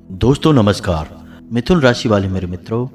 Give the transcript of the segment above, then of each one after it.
दोस्तों नमस्कार। मिथुन राशि वाले मेरे मित्रों,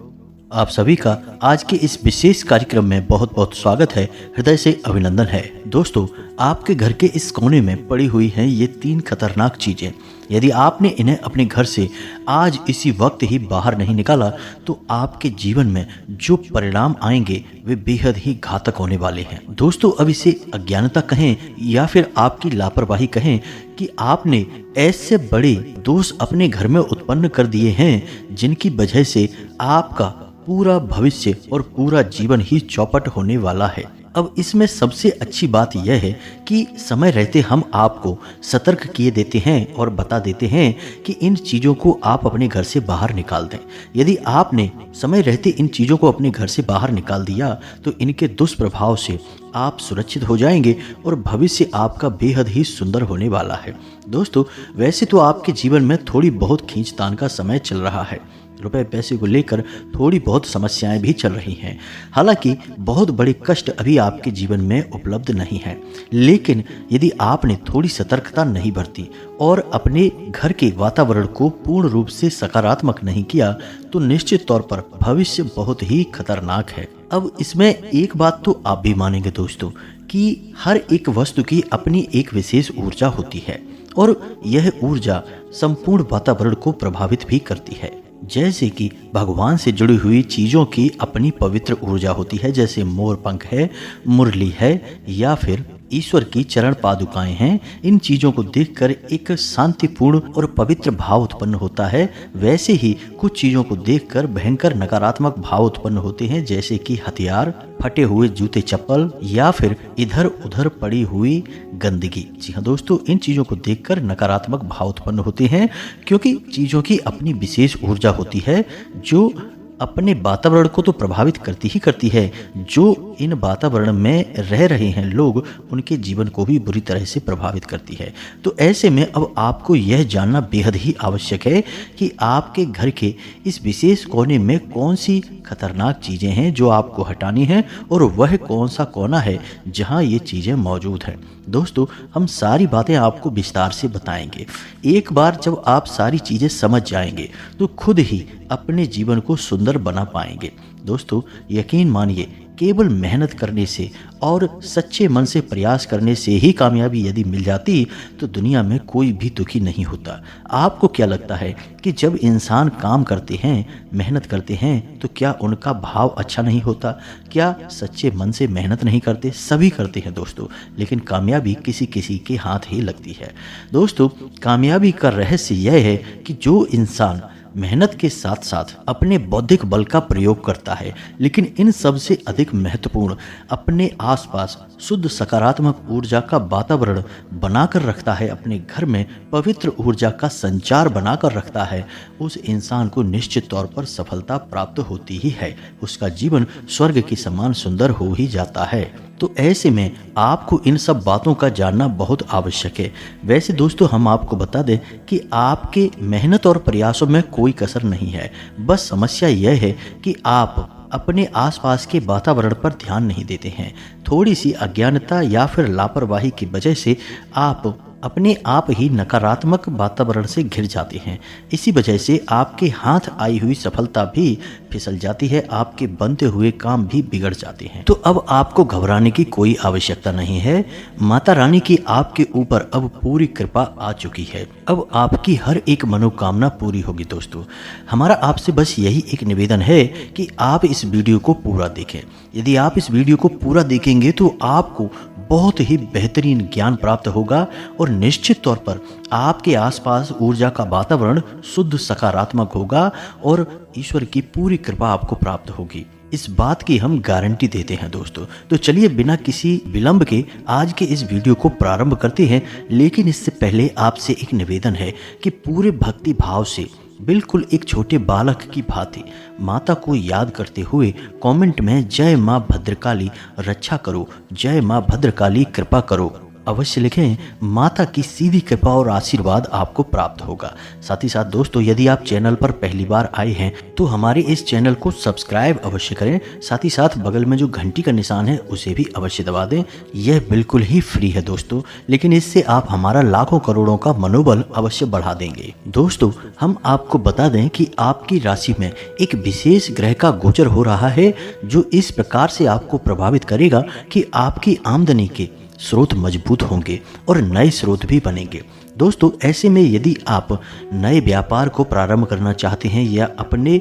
आप सभी का आज के इस विशेष कार्यक्रम में बहुत बहुत स्वागत है। हृदय से अभिनंदन है। दोस्तों, आपके घर के इस कोने में पड़ी हुई हैं ये 3 खतरनाक चीजें। यदि आपने इन्हें अपने घर से आज इसी वक्त ही बाहर नहीं निकाला तो आपके जीवन में जो परिणाम आएंगे वे बेहद ही घातक होने वाले हैं। दोस्तों, अब इसे अज्ञानता कहें या फिर आपकी लापरवाही कहें कि आपने ऐसे बड़े दोष अपने घर में उत्पन्न कर दिए हैं जिनकी वजह से आपका पूरा भविष्य और पूरा जीवन ही चौपट होने वाला है। अब इसमें सबसे अच्छी बात यह है कि समय रहते हम आपको सतर्क किए देते हैं और बता देते हैं कि इन चीज़ों को आप अपने घर से बाहर निकाल दें। यदि आपने समय रहते इन चीज़ों को अपने घर से बाहर निकाल दिया तो इनके दुष्प्रभाव से आप सुरक्षित हो जाएंगे और भविष्य आपका बेहद ही सुंदर होने वाला है। दोस्तों, वैसे तो आपके जीवन में थोड़ी बहुत खींचतान का समय चल रहा है। रुपए पैसे को लेकर थोड़ी बहुत समस्याएं भी चल रही हैं। हालांकि बहुत बड़े कष्ट अभी आपके जीवन में उपलब्ध नहीं है, लेकिन यदि आपने थोड़ी सतर्कता नहीं बरती और अपने घर के वातावरण को पूर्ण रूप से सकारात्मक नहीं किया तो निश्चित तौर पर भविष्य बहुत ही खतरनाक है। अब इसमें एक बात तो आप भी मानेंगे दोस्तों कि हर एक वस्तु की अपनी एक विशेष ऊर्जा होती है और यह ऊर्जा संपूर्ण वातावरण को प्रभावित भी करती है। जैसे कि भगवान से जुड़ी हुई चीज़ों की अपनी पवित्र ऊर्जा होती है, जैसे मोर पंख है, मुरली है या फिर ईश्वर की चरण पादुकाएं हैं। इन चीज़ों को देखकर एक शांतिपूर्ण और पवित्र भाव उत्पन्न होता है। वैसे ही कुछ चीज़ों को देखकर भयंकर नकारात्मक भाव उत्पन्न होते हैं, जैसे कि हथियार, फटे हुए जूते चप्पल या फिर इधर उधर पड़ी हुई गंदगी। जी हाँ दोस्तों, इन चीज़ों को देखकर नकारात्मक भाव उत्पन्न होते हैं क्योंकि चीज़ों की अपनी विशेष ऊर्जा होती है जो अपने वातावरण को तो प्रभावित करती ही करती है। जो इन वातावरण में रह रहे हैं लोग, उनके जीवन को भी बुरी तरह से प्रभावित करती है। तो ऐसे में अब आपको यह जानना बेहद ही आवश्यक है कि आपके घर के इस विशेष कोने में कौन सी खतरनाक चीज़ें हैं जो आपको हटानी है और वह कौन सा कोना है जहां ये चीज़ें मौजूद हैं। दोस्तों, हम सारी बातें आपको विस्तार से बताएंगे। एक बार जब आप सारी चीज़ें समझ जाएंगे तो खुद ही अपने जीवन को सुंदर बना पाएंगे। दोस्तों, यकीन मानिए, केवल मेहनत करने से और सच्चे मन से प्रयास करने से ही कामयाबी यदि मिल जाती तो दुनिया में कोई भी दुखी नहीं होता। आपको क्या लगता है कि जब इंसान काम करते हैं, मेहनत करते हैं, तो क्या उनका भाव अच्छा नहीं होता? क्या सच्चे मन से मेहनत नहीं करते? सभी करते हैं दोस्तों, लेकिन कामयाबी किसी किसी के हाथ ही लगती है। दोस्तों, कामयाबी का रहस्य यह है कि जो इंसान मेहनत के साथ साथ अपने बौद्धिक बल का प्रयोग करता है, लेकिन इन सब से अधिक महत्वपूर्ण अपने आसपास शुद्ध सकारात्मक ऊर्जा का वातावरण बनाकर रखता है, अपने घर में पवित्र ऊर्जा का संचार बनाकर रखता है, उस इंसान को निश्चित तौर पर सफलता प्राप्त होती ही है। उसका जीवन स्वर्ग के समान सुंदर हो ही जाता है। तो ऐसे में आपको इन सब बातों का जानना बहुत आवश्यक है। वैसे दोस्तों, हम आपको बता दें कि आपके मेहनत और प्रयासों में कोई कसर नहीं है। बस समस्या यह है कि आप अपने आसपास के वातावरण पर ध्यान नहीं देते हैं। थोड़ी सी अज्ञानता या फिर लापरवाही की वजह से आप अपने आप ही नकारात्मक वातावरण से घिर जाते हैं। इसी वजह से आपके हाथ आई हुई सफलता भी फिसल जाती है, आपके बनते हुए काम भी बिगड़ जाते हैं। तो अब आपको घबराने की कोई आवश्यकता नहीं है। माता रानी की आपके ऊपर अब पूरी कृपा आ चुकी है। अब आपकी हर एक मनोकामना पूरी होगी। दोस्तों, हमारा आपसे बस यही एक निवेदन है कि आप इस वीडियो को पूरा देखें। यदि आप इस वीडियो को पूरा देखेंगे तो आपको बहुत ही बेहतरीन ज्ञान प्राप्त होगा और निश्चित तौर पर आपके आसपास ऊर्जा का वातावरण शुद्ध सकारात्मक होगा और ईश्वर की पूरी कृपा आपको प्राप्त होगी। इस बात की हम गारंटी देते हैं दोस्तों। तो चलिए बिना किसी विलंब के आज के इस वीडियो को प्रारंभ करते हैं। लेकिन इससे पहले आपसे एक निवेदन है कि पूरे भक्ति भाव से, बिल्कुल एक छोटे बालक की भांति माता को याद करते हुए कमेंट में जय माँ भद्रकाली रक्षा करो, जय माँ भद्रकाली कृपा करो अवश्य लिखें। माता की सीधी कृपा और आशीर्वाद आपको प्राप्त होगा। साथ ही साथ दोस्तों, यदि आप चैनल पर पहली बार आए हैं तो हमारे इस चैनल को सब्सक्राइब अवश्य करें। साथ ही साथ बगल में जो घंटी का निशान है उसे भी अवश्य दबा दें। यह बिल्कुल ही फ्री है दोस्तों, लेकिन इससे आप हमारा लाखों करोड़ों का मनोबल अवश्य बढ़ा देंगे। दोस्तों, हम आपको बता दें कि आपकी राशि में एक विशेष ग्रह का गोचर हो रहा है जो इस प्रकार से आपको प्रभावित करेगा कि आपकी आमदनी के स्रोत मजबूत होंगे और नए स्रोत भी बनेंगे। दोस्तों, ऐसे में यदि आप नए व्यापार को प्रारंभ करना चाहते हैं या अपने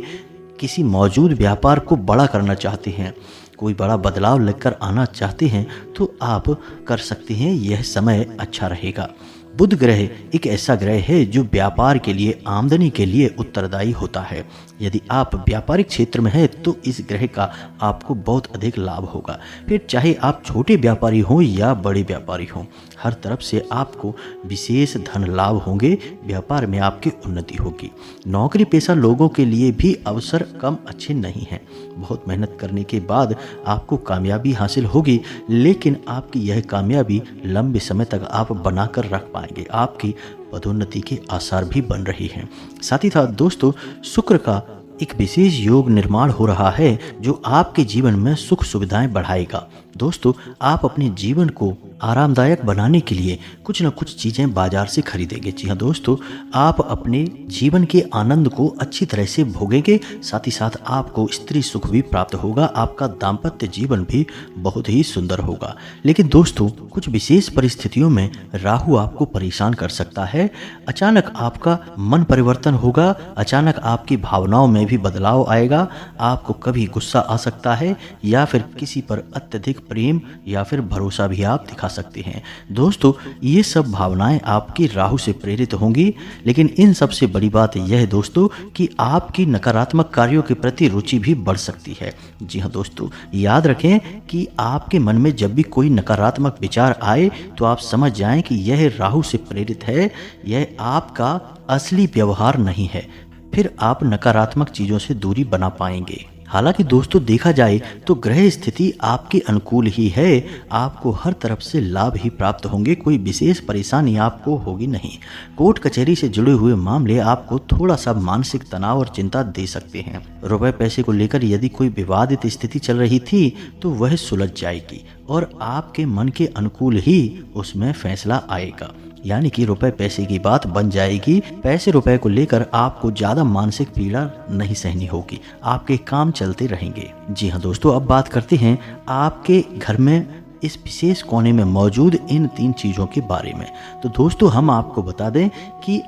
किसी मौजूद व्यापार को बड़ा करना चाहते हैं, कोई बड़ा बदलाव लेकर आना चाहते हैं, तो आप कर सकते हैं। यह समय अच्छा रहेगा। बुध ग्रह एक ऐसा ग्रह है जो व्यापार के लिए, आमदनी के लिए उत्तरदायी होता है। यदि आप व्यापारिक क्षेत्र में हैं तो इस ग्रह का आपको बहुत अधिक लाभ होगा। फिर चाहे आप छोटे व्यापारी हों या बड़े व्यापारी हों, हर तरफ से आपको विशेष धन लाभ होंगे। व्यापार में आपकी उन्नति होगी। नौकरी पेशा लोगों के लिए भी अवसर कम अच्छे नहीं हैं। बहुत मेहनत करने के बाद आपको कामयाबी हासिल होगी, लेकिन आपकी यह कामयाबी लंबे समय तक आप बनाकर रख पाएंगे। आपकी पदोन्नति के आसार भी बन रही हैं। साथ ही साथ दोस्तों, शुक्र का एक विशेष योग निर्माण हो रहा है जो आपके जीवन में सुख सुविधाएं बढ़ाएगा। दोस्तों, आप अपने जीवन को आरामदायक बनाने के लिए कुछ न कुछ चीज़ें बाजार से खरीदेंगे। जी हाँ दोस्तों, आप अपने जीवन के आनंद को अच्छी तरह से भोगेंगे। साथ ही साथ आपको स्त्री सुख भी प्राप्त होगा। आपका दाम्पत्य जीवन भी बहुत ही सुंदर होगा। लेकिन दोस्तों, कुछ विशेष परिस्थितियों में राहु आपको परेशान कर सकता है। अचानक आपका मन परिवर्तन होगा। अचानक आपकी भावनाओं में भी बदलाव आएगा। आपको कभी गुस्सा आ सकता है या फिर किसी पर अत्यधिक प्रेम या फिर भरोसा भी आप दिखा सकते हैं। दोस्तों, ये सब भावनाएं आपकी राहु से प्रेरित होंगी। लेकिन इन सबसे बड़ी बात यह है दोस्तों कि आपकी नकारात्मक कार्यों के प्रति रुचि भी बढ़ सकती है। जी हाँ दोस्तों, याद रखें कि आपके मन में जब भी कोई नकारात्मक विचार आए तो आप समझ जाएं कि यह राहु से प्रेरित है। यह आपका असली व्यवहार नहीं है। फिर आप नकारात्मक चीज़ों से दूरी बना पाएंगे। हालांकि दोस्तों, देखा जाए तो ग्रह स्थिति आपके अनुकूल ही है। आपको हर तरफ से लाभ ही प्राप्त होंगे। कोई विशेष परेशानी आपको होगी नहीं। कोर्ट कचहरी से जुड़े हुए मामले आपको थोड़ा सा मानसिक तनाव और चिंता दे सकते हैं। रुपए पैसे को लेकर यदि कोई विवादित स्थिति चल रही थी तो वह सुलझ जाएगी और आपके मन के अनुकूल ही उसमें फैसला आएगा। यानी कि रुपए पैसे की बात बन जाएगी। पैसे रुपए को लेकर आपको ज़्यादा मानसिक पीड़ा नहीं सहनी होगी। आपके काम चलते रहेंगे। जी हाँ दोस्तों, अब बात करते हैं आपके घर में इस विशेष कोने में मौजूद इन 3 चीज़ों के बारे में। तो दोस्तों, हम आपको बता दें कि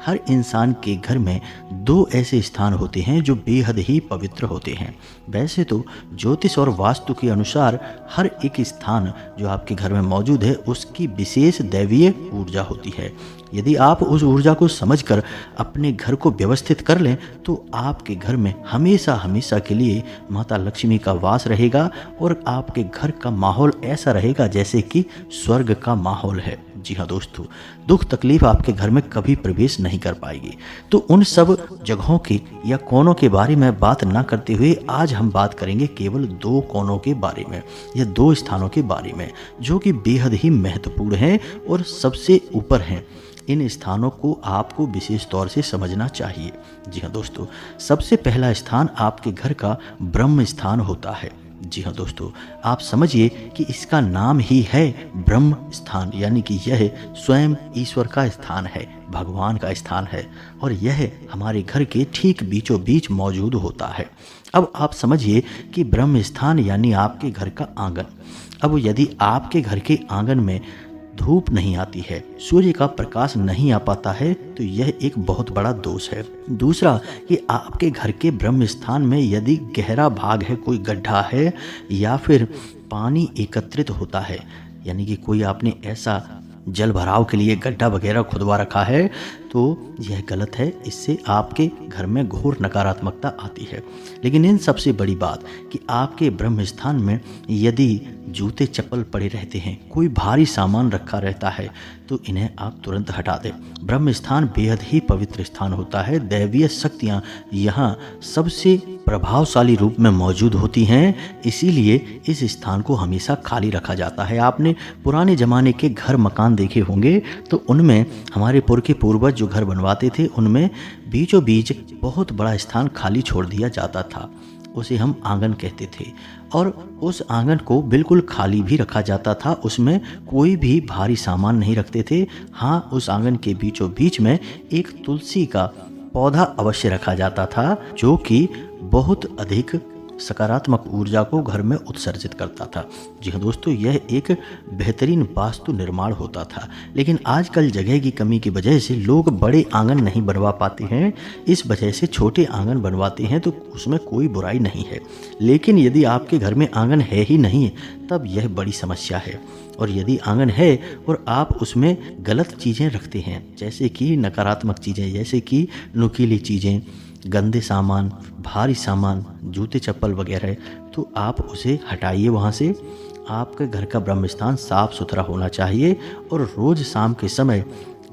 हर इंसान के घर में 2 ऐसे स्थान होते हैं जो बेहद ही पवित्र होते हैं। वैसे तो ज्योतिष और वास्तु के अनुसार हर एक स्थान जो आपके घर में मौजूद है उसकी विशेष दैवीय ऊर्जा होती है। यदि आप उस ऊर्जा को समझकर अपने घर को व्यवस्थित कर लें तो आपके घर में हमेशा हमेशा के लिए माता लक्ष्मी का वास रहेगा और आपके घर का माहौल ऐसा रहेगा जैसे कि स्वर्ग का माहौल है। जी हाँ दोस्तों, दुख तकलीफ आपके घर में कभी प्रवेश नहीं कर पाएगी। तो उन सब जगहों के या कोनों के बारे में बात ना करते हुए आज हम बात करेंगे केवल 2 कोनों के बारे में या 2 स्थानों के बारे में जो कि बेहद ही महत्वपूर्ण हैं और सबसे ऊपर हैं। इन स्थानों को आपको विशेष तौर से समझना चाहिए। जी हाँ दोस्तों, सबसे पहला स्थान आपके घर का ब्रह्म स्थान होता है। जी हाँ दोस्तों, आप समझिए कि इसका नाम ही है ब्रह्म स्थान, यानी कि यह स्वयं ईश्वर का स्थान है, भगवान का स्थान है और यह हमारे घर के ठीक बीचों बीच मौजूद होता है। अब आप समझिए कि ब्रह्म स्थान यानी आपके घर का आंगन। अब यदि आपके घर के आंगन में धूप नहीं आती है, सूर्य का प्रकाश नहीं आ पाता है तो यह एक बहुत बड़ा दोष है। दूसरा कि आपके घर के ब्रह्म स्थान में यदि गहरा भाग है, कोई गड्ढा है या फिर पानी एकत्रित होता है, यानी कि कोई आपने ऐसा जल भराव के लिए गड्ढा वगैरह खुदवा रखा है तो यह गलत है। इससे आपके घर में घोर नकारात्मकता आती है। लेकिन इन सबसे बड़ी बात कि आपके ब्रह्म स्थान में यदि जूते चप्पल पड़े रहते हैं, कोई भारी सामान रखा रहता है, तो इन्हें आप तुरंत हटा दें। ब्रह्म स्थान बेहद ही पवित्र स्थान होता है। दैवीय शक्तियाँ यहाँ सबसे प्रभावशाली रूप में मौजूद होती हैं, इसीलिए इस स्थान को हमेशा खाली रखा जाता है। आपने पुराने ज़माने के घर मकान देखे होंगे, तो उनमें हमारे पूर्वज जो घर बनवाते थे, उनमें बीचों बीच बहुत बड़ा स्थान खाली छोड़ दिया जाता था। उसे हम आंगन कहते थे और उस आंगन को बिल्कुल खाली भी रखा जाता था। उसमें कोई भी भारी सामान नहीं रखते थे। हाँ, उस आंगन के बीचों बीच में एक तुलसी का पौधा अवश्य रखा जाता था, जो कि बहुत अधिक सकारात्मक ऊर्जा को घर में उत्सर्जित करता था। जी हाँ दोस्तों, यह एक बेहतरीन वास्तु निर्माण होता था। लेकिन आजकल जगह की कमी की वजह से लोग बड़े आंगन नहीं बनवा पाते हैं। इस वजह से छोटे आंगन बनवाते हैं, तो उसमें कोई बुराई नहीं है। लेकिन यदि आपके घर में आंगन है ही नहीं, तब यह बड़ी समस्या है। और यदि आंगन है और आप उसमें गलत चीज़ें रखते हैं, जैसे कि नकारात्मक चीज़ें, जैसे कि नुकीली चीज़ें, गंदे सामान, भारी सामान, जूते चप्पल वगैरह, तो आप उसे हटाइए वहाँ से। आपके घर का ब्रह्म स्थान साफ सुथरा होना चाहिए और रोज़ शाम के समय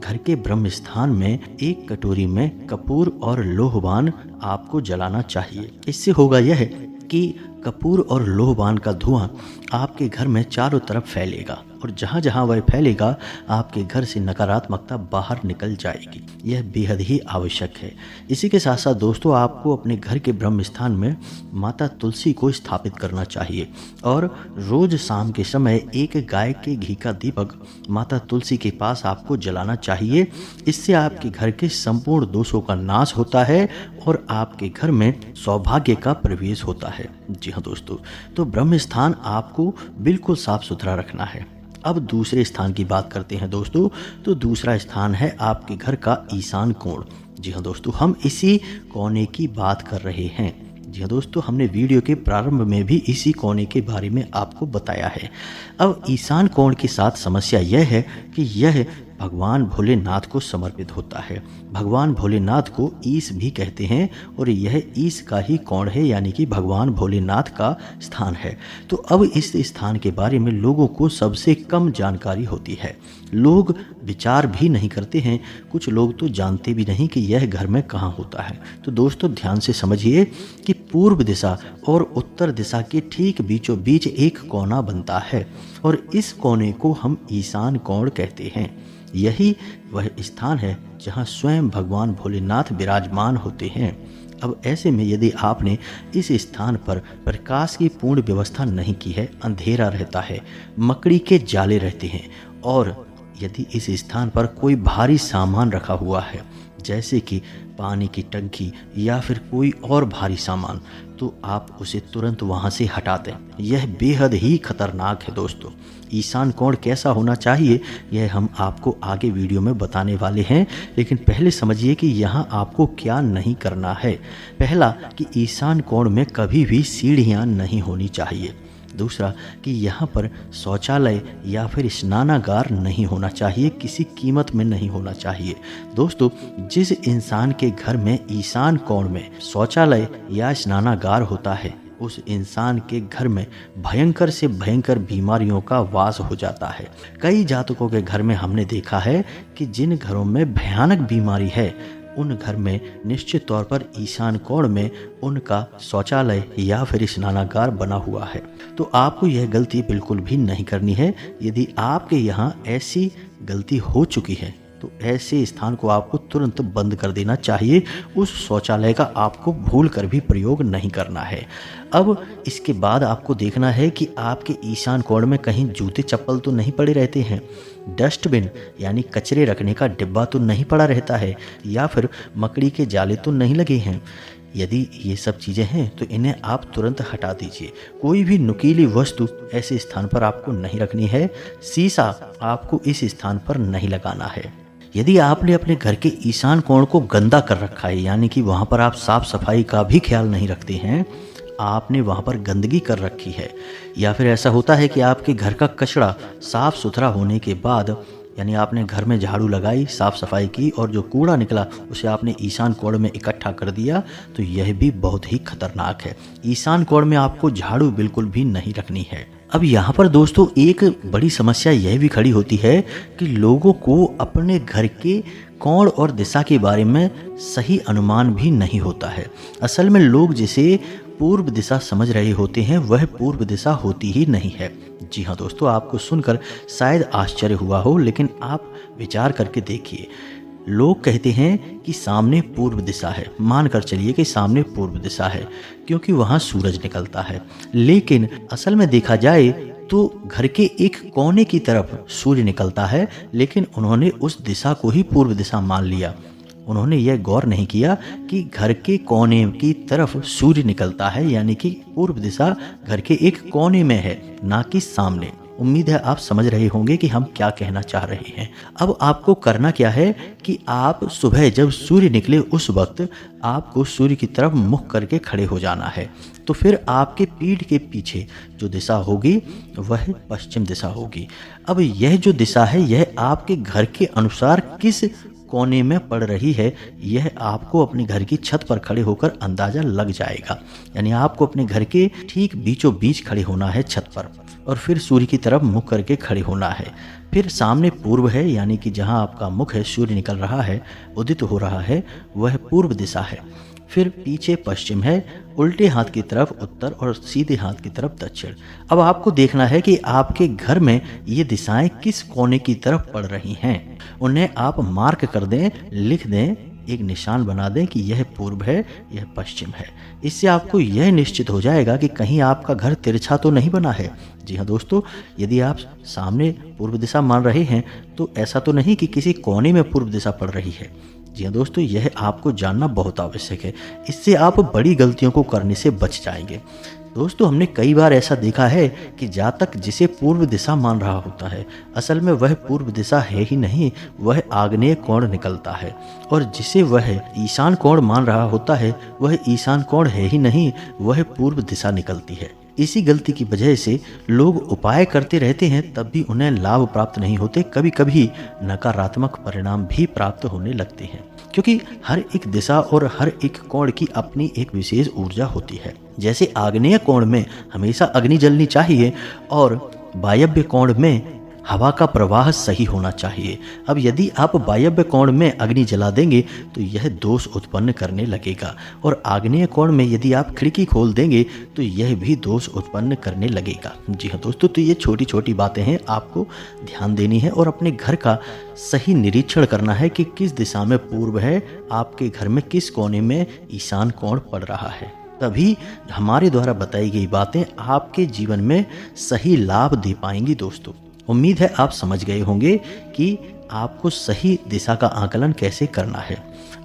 घर के ब्रह्म स्थान में एक कटोरी में कपूर और लोहवान आपको जलाना चाहिए। इससे होगा यह कि कपूर और लोहवान का धुआं आपके घर में चारों तरफ फैलेगा और जहाँ जहाँ वह फैलेगा आपके घर से नकारात्मकता बाहर निकल जाएगी। यह बेहद ही आवश्यक है। इसी के साथ साथ दोस्तों, आपको अपने घर के ब्रह्म स्थान में माता तुलसी को स्थापित करना चाहिए और रोज शाम के समय एक गाय के घी का दीपक माता तुलसी के पास आपको जलाना चाहिए। इससे आपके घर के संपूर्ण दोषों का नाश होता है और आपके घर में सौभाग्य का प्रवेश होता है। जी हाँ दोस्तों, तो ब्रह्म स्थान आपको बिल्कुल साफ सुथरा रखना है। अब दूसरे स्थान की बात करते हैं दोस्तों। तो दूसरा स्थान है आपके घर का ईशान कोण। जी हाँ दोस्तों, हम इसी कोने की बात कर रहे हैं। जी हाँ दोस्तों, हमने वीडियो के प्रारंभ में भी इसी कोने के बारे में आपको बताया है। अब ईशान कोण के साथ समस्या यह है कि यह भगवान भोलेनाथ को समर्पित होता है। भगवान भोलेनाथ को ईश भी कहते हैं और यह ईश का ही कोण है, यानी कि भगवान भोलेनाथ का स्थान है। तो अब इस स्थान के बारे में लोगों को सबसे कम जानकारी होती है। लोग विचार भी नहीं करते हैं, कुछ लोग तो जानते भी नहीं कि यह घर में कहाँ होता है। तो दोस्तों ध्यान से समझिए कि पूर्व दिशा और उत्तर दिशा के ठीक बीचों बीच एक कोना बनता है और इस कोने को हम ईशान कोण कहते हैं। यही वह स्थान है जहाँ स्वयं भगवान भोलेनाथ विराजमान होते हैं। अब ऐसे में यदि आपने इस स्थान पर प्रकाश की पूर्ण व्यवस्था नहीं की है, अंधेरा रहता है, मकड़ी के जाले रहते हैं और यदि इस स्थान पर कोई भारी सामान रखा हुआ है, जैसे कि पानी की टंकी या फिर कोई और भारी सामान, तो आप उसे तुरंत वहां से हटा दें। यह बेहद ही खतरनाक है दोस्तों। ईशान कोण कैसा होना चाहिए यह हम आपको आगे वीडियो में बताने वाले हैं, लेकिन पहले समझिए कि यहाँ आपको क्या नहीं करना है। पहला कि ईशान कोण में कभी भी सीढ़ियाँ नहीं होनी चाहिए। दूसरा कि यहाँ पर शौचालय या फिर स्नानागार नहीं होना चाहिए, किसी कीमत में नहीं होना चाहिए। दोस्तों, जिस इंसान के घर में ईशान कोण में शौचालय या स्नानागार होता है, उस इंसान के घर में भयंकर से भयंकर बीमारियों का वास हो जाता है। कई जातकों के घर में हमने देखा है कि जिन घरों में भयानक बीमारी है, उन घर में निश्चित तौर पर ईशान कोण में उनका शौचालय या फिर स्नानागार बना हुआ है। तो आपको यह गलती बिल्कुल भी नहीं करनी है। यदि आपके यहाँ ऐसी गलती हो चुकी है तो ऐसे स्थान को आपको तुरंत बंद कर देना चाहिए। उस शौचालय का आपको भूल कर भी प्रयोग नहीं करना है। अब इसके बाद आपको देखना है कि आपके ईशान कोण में कहीं जूते चप्पल तो नहीं पड़े रहते हैं, डस्टबिन यानी कचरे रखने का डिब्बा तो नहीं पड़ा रहता है, या फिर मकड़ी के जाले तो नहीं लगे हैं। यदि ये सब चीज़ें हैं तो इन्हें आप तुरंत हटा दीजिए। कोई भी नुकीली वस्तु ऐसे स्थान पर आपको नहीं रखनी है। शीशा आपको इस स्थान पर नहीं लगाना है। यदि आपने अपने घर के ईशान कोण को गंदा कर रखा है, यानी कि वहाँ पर आप साफ सफाई का भी ख्याल नहीं रखते हैं, आपने वहाँ पर गंदगी कर रखी है, या फिर ऐसा होता है कि आपके घर का कचरा साफ सुथरा होने के बाद यानी आपने घर में झाड़ू लगाई, साफ सफाई की और जो कूड़ा निकला उसे आपने ईशान कोण में इकट्ठा कर दिया, तो यह भी बहुत ही खतरनाक है। ईशान कोण में आपको झाड़ू बिल्कुल भी नहीं रखनी है। अब यहाँ पर दोस्तों एक बड़ी समस्या यह भी खड़ी होती है कि लोगों को अपने घर के कोण और दिशा के बारे में सही अनुमान भी नहीं होता है। असल में लोग जिसे पूर्व दिशा समझ रहे होते हैं वह पूर्व दिशा होती ही नहीं है। जी हाँ दोस्तों, आपको सुनकर शायद आश्चर्य हुआ हो, लेकिन आप विचार करके देखिए। लोग कहते हैं कि सामने पूर्व दिशा है, मानकर चलिए कि सामने पूर्व दिशा है क्योंकि वहाँ सूरज निकलता है, लेकिन असल में देखा जाए तो घर के एक कोने की तरफ सूर्य निकलता है, लेकिन उन्होंने उस दिशा को ही पूर्व दिशा मान लिया। उन्होंने यह गौर नहीं किया कि घर के कोने की तरफ सूर्य निकलता है, यानी कि पूर्व दिशा घर के एक कोने में है, ना कि सामने। उम्मीद है आप समझ रहे होंगे कि हम क्या कहना चाह रहे हैं। अब आपको करना क्या है कि आप सुबह जब सूर्य निकले उस वक्त आपको सूर्य की तरफ मुख करके खड़े हो जाना है। तो फिर आपके पीठ के पीछे जो दिशा होगी वह पश्चिम दिशा होगी। अब यह जो दिशा है यह आपके घर के अनुसार किस कोने में पड़ रही है यह आपको अपने घर की छत पर खड़े होकर अंदाजा लग जाएगा। यानी आपको अपने घर के ठीक बीचों बीच खड़े होना है छत पर और फिर सूर्य की तरफ मुख करके खड़े होना है। फिर सामने पूर्व है, यानी कि जहां आपका मुख है, सूर्य निकल रहा है, उदित हो रहा है, वह पूर्व दिशा है। फिर पीछे पश्चिम है, उल्टे हाथ की तरफ उत्तर और सीधे हाथ की तरफ दक्षिण। अब आपको देखना है कि आपके घर में ये दिशाएं किस कोने की तरफ पड़ रही हैं। उन्हें आप मार्क कर दें, लिख दें, एक निशान बना दें कि यह पूर्व है, यह पश्चिम है। इससे आपको यह निश्चित हो जाएगा कि कहीं आपका घर तिरछा तो नहीं बना है। जी हाँ दोस्तों, यदि आप सामने पूर्व दिशा मान रहे हैं तो ऐसा तो नहीं कि किसी कोने में पूर्व दिशा पड़ रही है। जी हाँ दोस्तों, यह आपको जानना बहुत आवश्यक है। इससे आप बड़ी गलतियों को करने से बच जाएंगे। दोस्तों, हमने कई बार ऐसा देखा है कि जातक जिसे पूर्व दिशा मान रहा होता है असल में वह पूर्व दिशा है ही नहीं, वह आग्नेय कोण निकलता है, और जिसे वह ईशान कोण मान रहा होता है वह ईशान कोण है ही नहीं, वह पूर्व दिशा निकलती है। इसी गलती की वजह से लोग उपाय करते रहते हैं, तब भी उन्हें लाभ प्राप्त नहीं होते। कभी कभी नकारात्मक परिणाम भी प्राप्त होने लगते हैं, क्योंकि हर एक दिशा और हर एक कोण की अपनी एक विशेष ऊर्जा होती है। जैसे आग्नेय कोण में हमेशा अग्नि जलनी चाहिए और वायव्य कोण में हवा का प्रवाह सही होना चाहिए। अब यदि आप वायव्य कोण में अग्नि जला देंगे तो यह दोष उत्पन्न करने लगेगा, और आग्नेय कोण में यदि आप खिड़की खोल देंगे तो यह भी दोष उत्पन्न करने लगेगा। जी हाँ दोस्तों, तो ये छोटी छोटी बातें हैं, आपको ध्यान देनी है और अपने घर का सही निरीक्षण करना है कि किस दिशा में पूर्व है, आपके घर में किस कोने में ईशान कोण पड़ रहा है। तभी हमारे द्वारा बताई गई बातें आपके जीवन में सही लाभ दे पाएंगी। दोस्तों, उम्मीद है आप समझ गए होंगे कि आपको सही दिशा का आकलन कैसे करना है।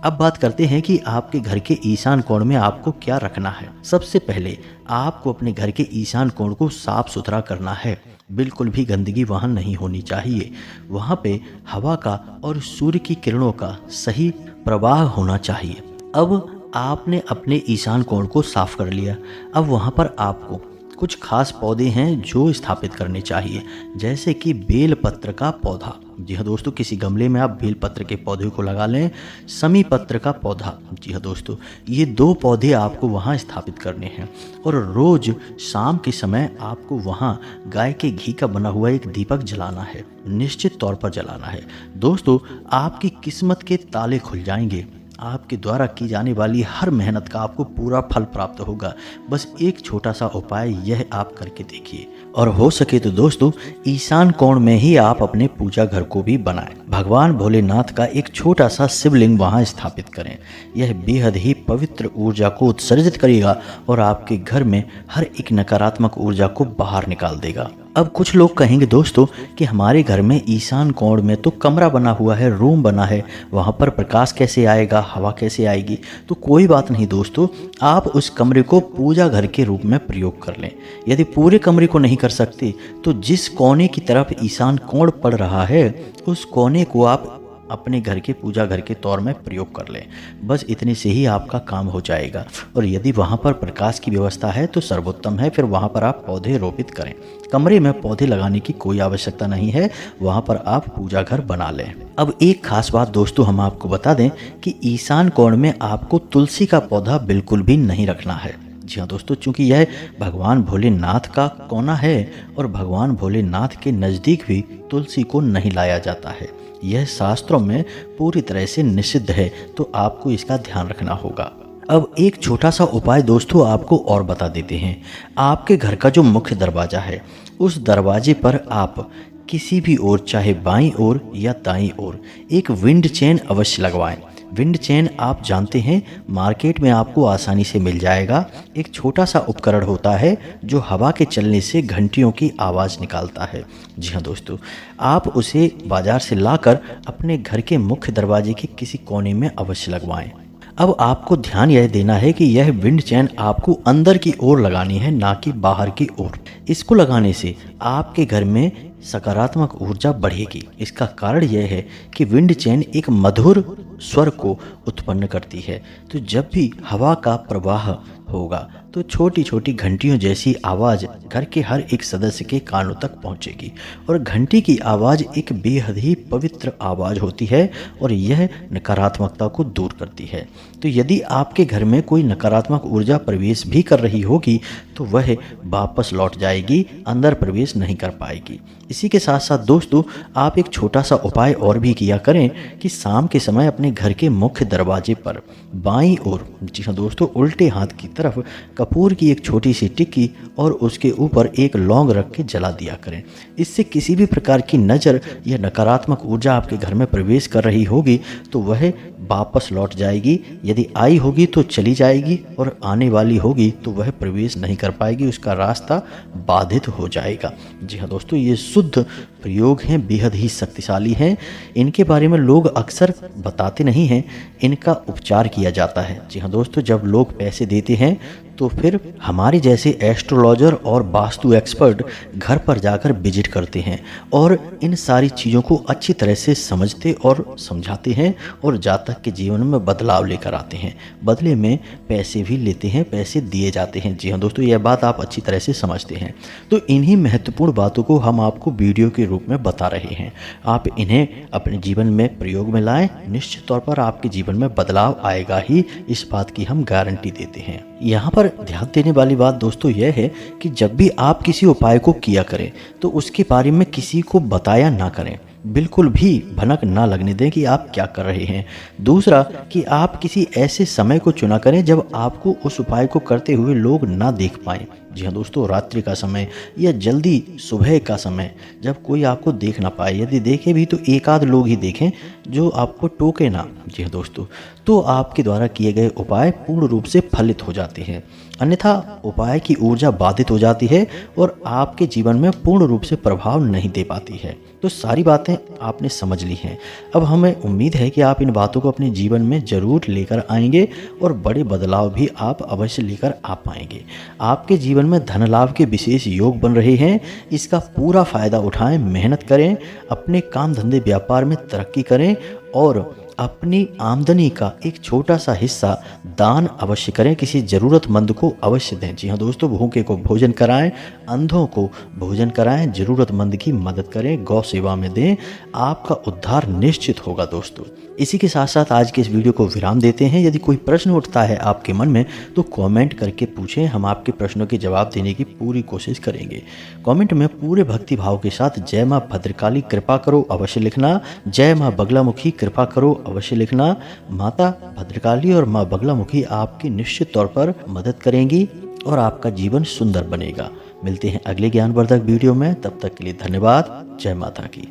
अब बात करते हैं कि आपके घर के ईशान कोण में आपको क्या रखना है। सबसे पहले आपको अपने घर के ईशान कोण को साफ सुथरा करना है। बिल्कुल भी गंदगी वहाँ नहीं होनी चाहिए। वहाँ पे हवा का और सूर्य की किरणों का सही प्रवाह होना चाहिए। अब आपने अपने ईशान कोण को साफ कर लिया। अब वहाँ पर आपको कुछ खास पौधे हैं जो स्थापित करने चाहिए, जैसे कि बेल पत्र का पौधा। जी हाँ दोस्तों, किसी गमले में आप बेल पत्र के पौधे को लगा लें। समी पत्र का पौधा, जी हाँ दोस्तों, ये 2 पौधे आपको वहाँ स्थापित करने हैं, और रोज शाम के समय आपको वहाँ गाय के घी का बना हुआ एक दीपक जलाना है, निश्चित तौर पर जलाना है। दोस्तों, आपकी किस्मत के ताले खुल जाएंगे। आपके द्वारा की जाने वाली हर मेहनत का आपको पूरा फल प्राप्त होगा। बस एक छोटा सा उपाय यह आप करके देखिए, और हो सके तो दोस्तों ईशान कोण में ही आप अपने पूजा घर को भी बनाएं। भगवान भोलेनाथ का एक छोटा सा शिवलिंग वहां स्थापित करें। यह बेहद ही पवित्र ऊर्जा को उत्सर्जित करेगा और आपके घर में हर एक नकारात्मक ऊर्जा को बाहर निकाल देगा। अब कुछ लोग कहेंगे दोस्तों कि हमारे घर में ईशान कोण में तो कमरा बना हुआ है, रूम बना है, वहाँ पर प्रकाश कैसे आएगा, हवा कैसे आएगी। तो कोई बात नहीं दोस्तों, आप उस कमरे को पूजा घर के रूप में प्रयोग कर लें। यदि पूरे कमरे को नहीं कर सकते तो जिस कोने की तरफ ईशान कोण पड़ रहा है उस कोने को आप अपने घर के पूजा घर के तौर में प्रयोग कर लें। बस इतने से ही आपका काम हो जाएगा। और यदि वहाँ पर प्रकाश की व्यवस्था है तो सर्वोत्तम है, फिर वहाँ पर आप पौधे रोपित करें। कमरे में पौधे लगाने की कोई आवश्यकता नहीं है, वहाँ पर आप पूजा घर बना लें। अब एक खास बात दोस्तों हम आपको बता दें कि ईशान कोण में आपको तुलसी का पौधा बिल्कुल भी नहीं रखना है। जी हाँ दोस्तों, चूंकि यह भगवान भोलेनाथ का कोना है और भगवान भोलेनाथ के नज़दीक भी तुलसी को नहीं लाया जाता है। यह शास्त्रों में पूरी तरह से निषिद्ध है, तो आपको इसका ध्यान रखना होगा। अब एक छोटा सा उपाय दोस्तों आपको और बता देते हैं। आपके घर का जो मुख्य दरवाज़ा है, उस दरवाजे पर आप किसी भी ओर, चाहे बाईं ओर या दाईं ओर, एक विंड चेन अवश्य लगवाएं। विंड चेन आप जानते हैं, मार्केट में आपको आसानी से मिल जाएगा। एक छोटा सा उपकरण होता है जो हवा के चलने से घंटियों की आवाज़ निकालता है। जी हाँ दोस्तों, आप उसे बाज़ार से लाकर अपने घर के मुख्य दरवाजे के किसी कोने में अवश्य लगवाएं। अब आपको ध्यान यह देना है कि यह विंड चैन आपको अंदर की ओर लगानी है, ना कि बाहर की ओर। इसको लगाने से आपके घर में सकारात्मक ऊर्जा बढ़ेगी। इसका कारण यह है कि विंड चैन एक मधुर स्वर को उत्पन्न करती है, तो जब भी हवा का प्रवाह होगा तो छोटी छोटी घंटियों जैसी आवाज़ घर के हर एक सदस्य के कानों तक पहुंचेगी। और घंटी की आवाज़ एक बेहद ही पवित्र आवाज़ होती है और यह नकारात्मकता को दूर करती है। तो यदि आपके घर में कोई नकारात्मक ऊर्जा प्रवेश भी कर रही होगी तो वह वापस लौट जाएगी, अंदर प्रवेश नहीं कर पाएगी। इसी के साथ साथ दोस्तों, आप एक छोटा सा उपाय और भी किया करें कि शाम के समय अपने घर के मुख्य दरवाजे पर बाईं ओर, जी हाँ दोस्तों, उल्टे हाथ की तरफ कपूर की एक छोटी सी टिक्की और उसके ऊपर एक लौंग रख के जला दिया करें। इससे किसी भी प्रकार की नज़र या नकारात्मक ऊर्जा आपके घर में प्रवेश कर रही होगी तो वह वापस लौट जाएगी। यदि आई होगी तो चली जाएगी और आने वाली होगी तो वह प्रवेश नहीं कर पाएगी, उसका रास्ता बाधित हो जाएगा। जी हाँ दोस्तों, ये शुद्ध प्रयोग हैं, बेहद ही शक्तिशाली हैं। इनके बारे में लोग अक्सर बताते नहीं हैं, इनका उपचार किया जाता है। जी हाँ दोस्तों, जब लोग पैसे देते हैं तो फिर हमारे जैसे एस्ट्रोलॉजर और वास्तु एक्सपर्ट घर पर जाकर विजिट करते हैं और इन सारी चीज़ों को अच्छी तरह से समझते और समझाते हैं और जातक के जीवन में बदलाव लेकर आते हैं। बदले में पैसे भी लेते हैं, पैसे दिए जाते हैं। जी हाँ दोस्तों, यह बात आप अच्छी तरह से समझते हैं। तो इन्हीं महत्वपूर्ण बातों को हम आपको वीडियो के रूप में बता रहे हैं। आप इन्हें अपने जीवन में प्रयोग में लाएं, निश्चित तौर पर आपके जीवन में बदलाव आएगा ही, इस बात की हम गारंटी देते हैं। यहाँ पर ध्यान देने वाली बात दोस्तों यह है कि जब भी आप किसी उपाय को किया करें तो उसके बारे में किसी को बताया ना करें, बिल्कुल भी भनक ना लगने दें कि आप क्या कर रहे हैं। दूसरा कि आप किसी ऐसे समय को चुना करें जब आपको उस उपाय को करते हुए लोग ना देख पाएं। जी हाँ दोस्तों, रात्रि का समय या जल्दी सुबह का समय, जब कोई आपको देख ना पाए। यदि देखे भी तो एक आध लोग ही देखें जो आपको टोके ना। जी हाँ दोस्तों, तो आपके द्वारा किए गए उपाय पूर्ण रूप से फलित हो जाते हैं, अन्यथा उपाय की ऊर्जा बाधित हो जाती है और आपके जीवन में पूर्ण रूप से प्रभाव नहीं दे पाती है। तो सारी बातें आपने समझ ली हैं। अब हमें उम्मीद है कि आप इन बातों को अपने जीवन में ज़रूर लेकर आएंगे और बड़े बदलाव भी आप अवश्य लेकर आ पाएंगे। आपके जीवन में धन लाभ के विशेष योग बन रहे हैं, इसका पूरा फ़ायदा उठाएं, मेहनत करें, अपने काम धंधे व्यापार में तरक्की करें और अपनी आमदनी का एक छोटा सा हिस्सा दान अवश्य करें, किसी ज़रूरतमंद को अवश्य दें। जी हाँ दोस्तों, भूखे को भोजन कराएं, अंधों को भोजन कराएं, ज़रूरतमंद की मदद करें, गौ सेवा में दें, आपका उद्धार निश्चित होगा दोस्तों। इसी के साथ साथ आज के इस वीडियो को विराम देते हैं। यदि कोई प्रश्न उठता है आपके मन में तो कमेंट करके पूछें, हम आपके प्रश्नों के जवाब देने की पूरी कोशिश करेंगे। कमेंट में पूरे भक्ति भाव के साथ जय माँ भद्रकाली कृपा करो अवश्य लिखना, जय माँ बगलामुखी कृपा करो अवश्य लिखना। माता भद्रकाली और माँ बगलामुखी आपकी निश्चित तौर पर मदद करेंगी और आपका जीवन सुंदर बनेगा। मिलते हैं अगले ज्ञानवर्धक वीडियो में, तब तक के लिए धन्यवाद। जय माता की।